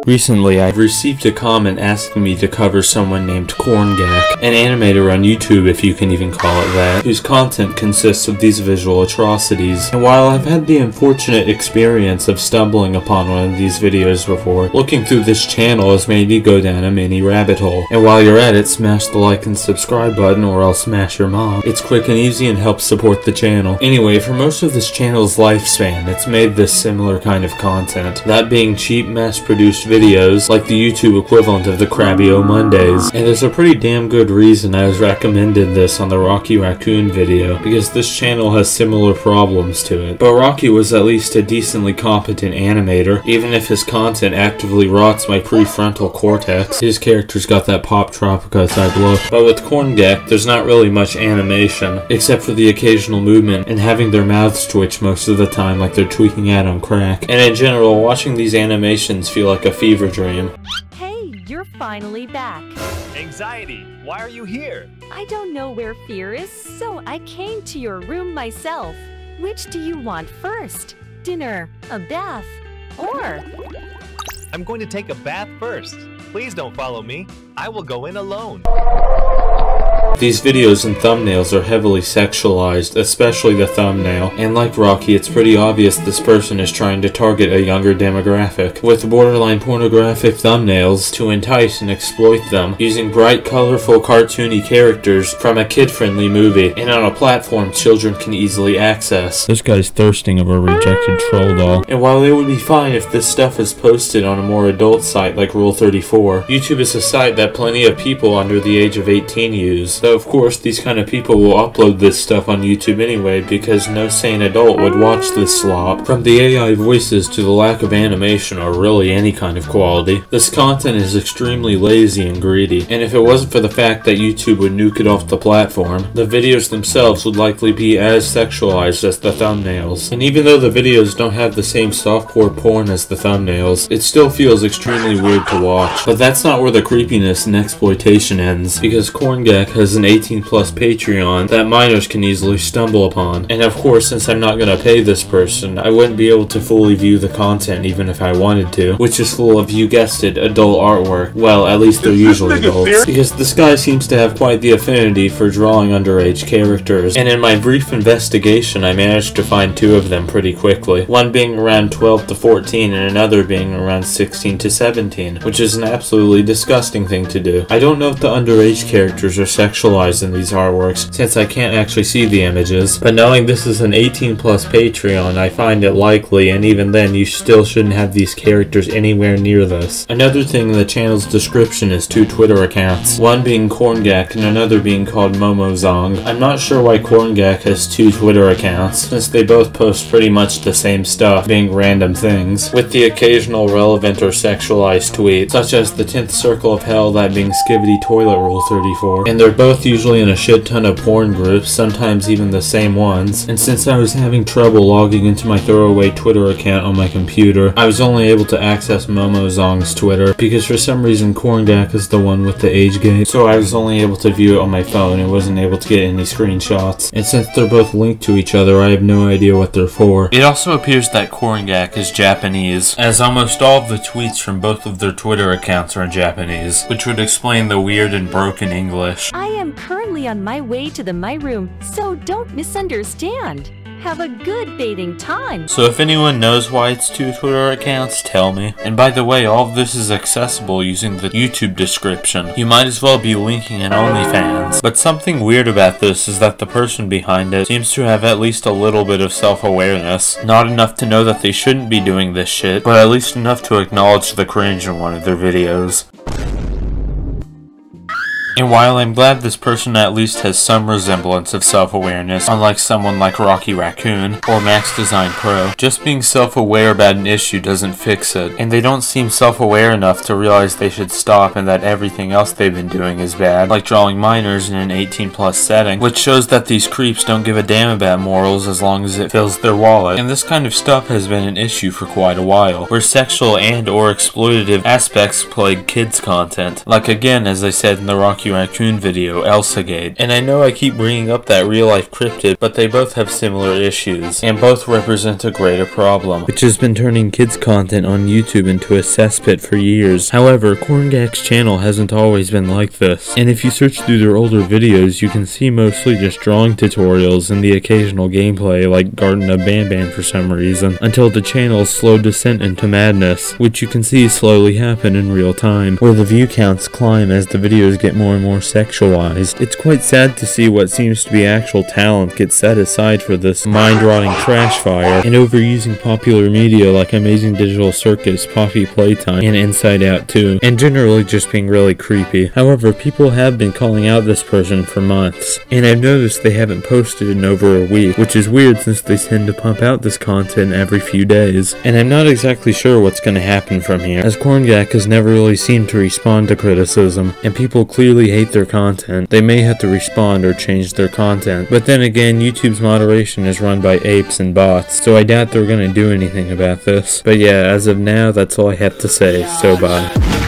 Recently, I've received a comment asking me to cover someone named Corngak, an animator on YouTube if you can even call it that, whose content consists of these visual atrocities. And while I've had the unfortunate experience of stumbling upon one of these videos before, looking through this channel has made me go down a mini rabbit hole. And while you're at it, smash the like and subscribe button or else smash your mom. It's quick and easy and helps support the channel. Anyway, for most of this channel's lifespan, it's made this similar kind of content, that being cheap, mass-produced videos like the YouTube equivalent of the Krabby-O Mondays. And there's a pretty damn good reason I was recommended this on the Rocky Raccoon video, because this channel has similar problems to it. But Rocky was at least a decently competent animator, even if his content actively rots my prefrontal cortex. His character's got that Pop Tropica type look. But with Corngak, there's not really much animation, except for the occasional movement and having their mouths twitch most of the time like they're tweaking out on crack. And in general, watching these animations feel like a fever dream. Hey, you're finally back. Anxiety, why are you here? I don't know where fear is, so I came to your room myself. Which do you want first? Dinner, a bath, or... I'm going to take a bath first. Please don't follow me. I will go in alone. These videos and thumbnails are heavily sexualized, especially the thumbnail, and like Rocky, it's pretty obvious this person is trying to target a younger demographic, with borderline pornographic thumbnails to entice and exploit them, using bright, colorful, cartoony characters from a kid-friendly movie, and on a platform children can easily access. This guy's thirsting of a rejected troll doll. And while it would be fine if this stuff is posted on a more adult site like Rule 34, YouTube is a site that plenty of people under the age of 18 use. Though of course these kind of people will upload this stuff on YouTube anyway, because no sane adult would watch this slop. From the AI voices to the lack of animation or really any kind of quality, this content is extremely lazy and greedy, and if it wasn't for the fact that YouTube would nuke it off the platform, the videos themselves would likely be as sexualized as the thumbnails. And even though the videos don't have the same softcore porn as the thumbnails, it still feels extremely weird to watch. But that's not where the creepiness and exploitation ends, because Corngak has an 18+ Patreon that minors can easily stumble upon. And of course, since I'm not gonna pay this person, I wouldn't be able to fully view the content even if I wanted to, which is full of, you guessed it, adult artwork. Well, at least they're usually adults, because this guy seems to have quite the affinity for drawing underage characters, and in my brief investigation I managed to find two of them pretty quickly, one being around 12 to 14 and another being around 16 to 17, which is an absolutely disgusting thing to do. I don't know if the underage characters are sexualized in these artworks, since I can't actually see the images, but knowing this is an 18+ Patreon, I find it likely, and even then you still shouldn't have these characters anywhere near this. Another thing in the channel's description is two Twitter accounts, one being Corngak and another being called Momozong. I'm not sure why Corngak has two Twitter accounts, since they both post pretty much the same stuff, being random things, with the occasional relevant or sexualized tweet, such as the 10th circle of hell, that being Skibidi Toilet Rule 34, and they're both usually in a shit ton of porn groups, sometimes even the same ones. And since I was having trouble logging into my throwaway Twitter account on my computer, I was only able to access Momozong's Twitter, because for some reason Corngak is the one with the age gate, so I was only able to view it on my phone and wasn't able to get any screenshots. And since they're both linked to each other, I have no idea what they're for. It also appears that Corngak is Japanese, as almost all of the tweets from both of their Twitter accounts are in Japanese, which would explain the weird and broken English. I am currently on my way to my room, so don't misunderstand. Have a good bathing time. So if anyone knows why it's two Twitter accounts, tell me. And by the way, all of this is accessible using the YouTube description. You might as well be linking in OnlyFans. But something weird about this is that the person behind it seems to have at least a little bit of self-awareness. Not enough to know that they shouldn't be doing this shit, but at least enough to acknowledge the cringe in one of their videos. And while I'm glad this person at least has some resemblance of self-awareness, unlike someone like Rocky Raccoon or Max Design Pro, just being self-aware about an issue doesn't fix it, and they don't seem self-aware enough to realize they should stop and that everything else they've been doing is bad, like drawing minors in an 18+ setting, which shows that these creeps don't give a damn about morals as long as it fills their wallet. And this kind of stuff has been an issue for quite a while, where sexual and or exploitative aspects plague kids content, like again as I said in the Rocky Rocky Raccoon video, Elsagate. And I know I keep bringing up that real-life cryptid, but they both have similar issues, and both represent a greater problem, which has been turning kids' content on YouTube into a cesspit for years. However, corngak's channel hasn't always been like this, and if you search through their older videos, you can see mostly just drawing tutorials and the occasional gameplay like Garden of Banban for some reason, until the channel's slow descent into madness, which you can see slowly happen in real time, where the view counts climb as the videos get more and more sexualized. It's quite sad to see what seems to be actual talent get set aside for this mind-rotting trash fire, and overusing popular media like Amazing Digital Circus, Poppy Playtime, and Inside Out 2, and generally just being really creepy. However, people have been calling out this person for months, and I've noticed they haven't posted in over a week, which is weird since they tend to pump out this content every few days, and I'm not exactly sure what's going to happen from here, as corngak has never really seemed to respond to criticism, and people clearly hate their content. They may have to respond or change their content, but then again, YouTube's moderation is run by apes and bots, so I doubt they're going to do anything about this. But yeah, as of now, that's all I have to say, so bye.